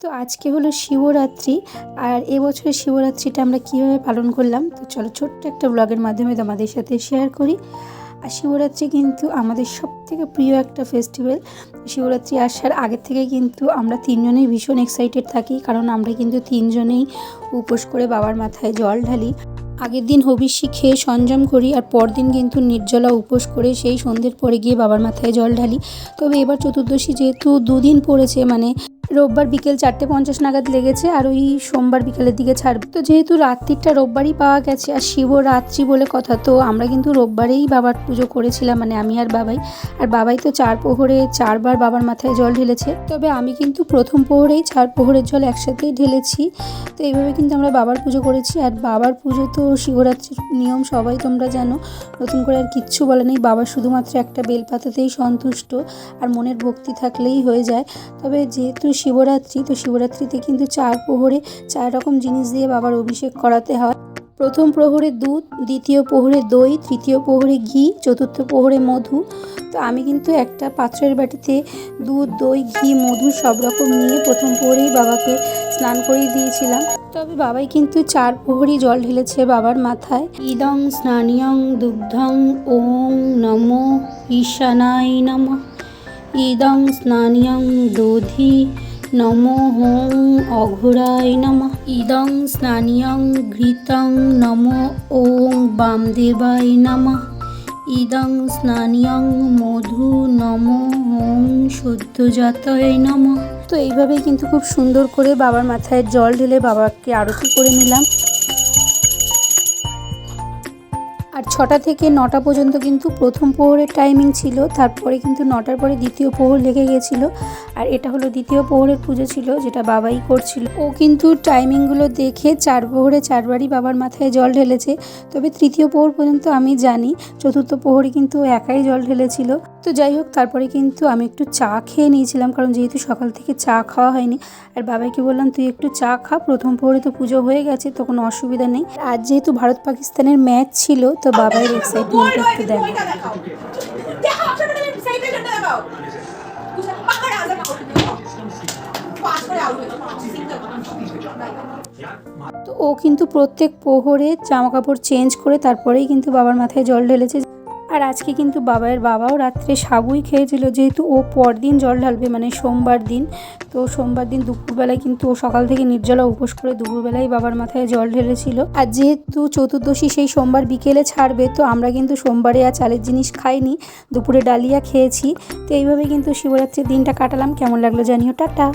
তো আজকে হলো শিবরাত্রি। আর এবছরের শিবরাত্রিটা আমরা কীভাবে পালন করলাম, তো চলো ছোট্ট একটা ব্লগের মাধ্যমে তোমাদের সাথে শেয়ার করি। আর শিবরাত্রি কিন্তু আমাদের সবথেকে প্রিয় একটা ফেস্টিভ্যাল। শিবরাত্রি আসার আগের থেকে কিন্তু আমরা তিনজনেই ভীষণ এক্সাইটেড থাকি, কারণ আমরা কিন্তু তিনজনেই উপোস করে বাবার মাথায় জল ঢালি। আগের দিন হবিষ্যি খেয়ে সঞ্জম করি, আর পরদিন কিন্তু নির্জলা উপোস করে সেই সন্ধ্যের পরে গিয়ে বাবার মাথায় জল ঢালি। তবে এবার চতুর্দশী যেহেতু দুদিন পড়েছে, মানে রোববার বিকেল 4:50 নাগাদ লেগেছে আর ওই সোমবার বিকেলের দিকে ছাড়বে। তো যেহেতু রাত্রিটা রোববারই পাওয়া গেছে আর শিবরাত্রি বলে কথা, তো আমরা কিন্তু রোববারেই বাবার পুজো করেছিলাম, মানে আমি আর বাবাই। আর বাবাই তো 4 প্রহরে 4 বার বাবার মাথায় জল ঢেলেছে, তবে আমি কিন্তু প্রথম প্রহরেই 4 প্রহরের জল একসাথেই ঢেলেছি। তো এইভাবে কিন্তু আমরা বাবার পুজো করেছি। আর বাবার পুজো তো শিবরাত্রির নিয়ম সবাই তোমরা জানো, নতুন করে আর কিচ্ছু বলে নেই। বাবা শুধুমাত্র একটা বেলপাতাতেই সন্তুষ্ট, আর মনের ভক্তি থাকলেই হয়ে যায়। তবে যেহেতু শিবরাত্রি, তো শিবরাত্রিতে কিন্তু 4 প্রহরে 4 রকম জিনিস দিয়ে বাবার অভিষেক করাতে হয়। প্রথম প্রহরে দুধ, দ্বিতীয় প্রহরে দই, তৃতীয় প্রহরে ঘি, চতুর্থ প্রহরে মধু। তো আমি কিন্তু একটা পাত্রের বাটিতে দুধ, দই, ঘি, মধু সব রকম নিয়ে প্রথম প্রহরেই বাবাকে স্নান করিয়ে দিয়েছিলাম। তবে বাবাই কিন্তু 4 প্রহরই জল ঢেলেছে বাবার মাথায়। ইদং স্নানিয়ং দুগ্ধং ওং নমো ঈশানায় নমঃ। ইদং স্নানিয়ং দধি নমো হোং অঘোরায় নমঃ। ইদং স্নানিয়ং ঘৃতং নমো ওং বামদেবায় নমঃ। ইদং স্নানিয়ং মধু নমো হোং সদ্যজাতয়ে নমঃ। তো এইভাবেই কিন্তু খুব সুন্দর করে বাবার মাথায় জল ঢেলে বাবাকে আরতি করে নিলাম। আর 6টা থেকে 9টা পর্যন্ত কিন্তু প্রথম প্রহরের টাইমিং ছিল, তারপরে কিন্তু 9টার পরে দ্বিতীয় প্রহর লেগে গেছিলো। আর এটা হলো দ্বিতীয় প্রহরের পুজো ছিল, যেটা বাবাই করছিল। ও কিন্তু টাইমিংগুলো দেখে 4 প্রহরে 4 বারই বাবার মাথায় জল ঢেলেছে। তবে তৃতীয় প্রহর পর্যন্ত আমি জানি, চতুর্থ প্রহরে কিন্তু একাই জল ঢেলেছিল। তো যাই হোক, তারপরে কিন্তু আমি একটু চা খেয়ে নিয়েছিলাম, কারণ যেহেতু সকাল থেকে চা খাওয়া হয়নি। আর বাবাইকে বললাম তুই একটু চা খা, প্রথম প্রহরে তো পুজো হয়ে গেছে, তো কোনো অসুবিধা নেই। আর যেহেতু ভারত পাকিস্তানের ম্যাচ ছিল, তো বাবাইয়ের এক্সাইটমেন্ট একটু দেখো। তো ও কিন্তু প্রত্যেক প্রহরে জামা কাপড় চেঞ্জ করে তারপরেই কিন্তু বাবার মাথায় জল ঢেলেছে। আর আজকে কিন্তু বাবাও রাত্রে সাবুই খেয়েছিল, যেহেতু ও পরদিন জল ঢালবে, মানে সোমবার দিন। তো সোমবার দিন দুপুরবেলায় কিন্তু ও সকাল থেকে নির্জলা উপোস করে দুপুরবেলায় বাবার মাথায় জল ঢেলেছিল। আর যেহেতু চতুর্দশী সেই সোমবার বিকেলে ছাড়বে, তো আমরা কিন্তু সোমবারে আর চালের জিনিস খাইনি, দুপুরে ডালিয়া খেয়েছি। তো এইভাবে কিন্তু শিবরাত্রির দিনটা কাটালাম। কেমন লাগলো জানিও। টাটা।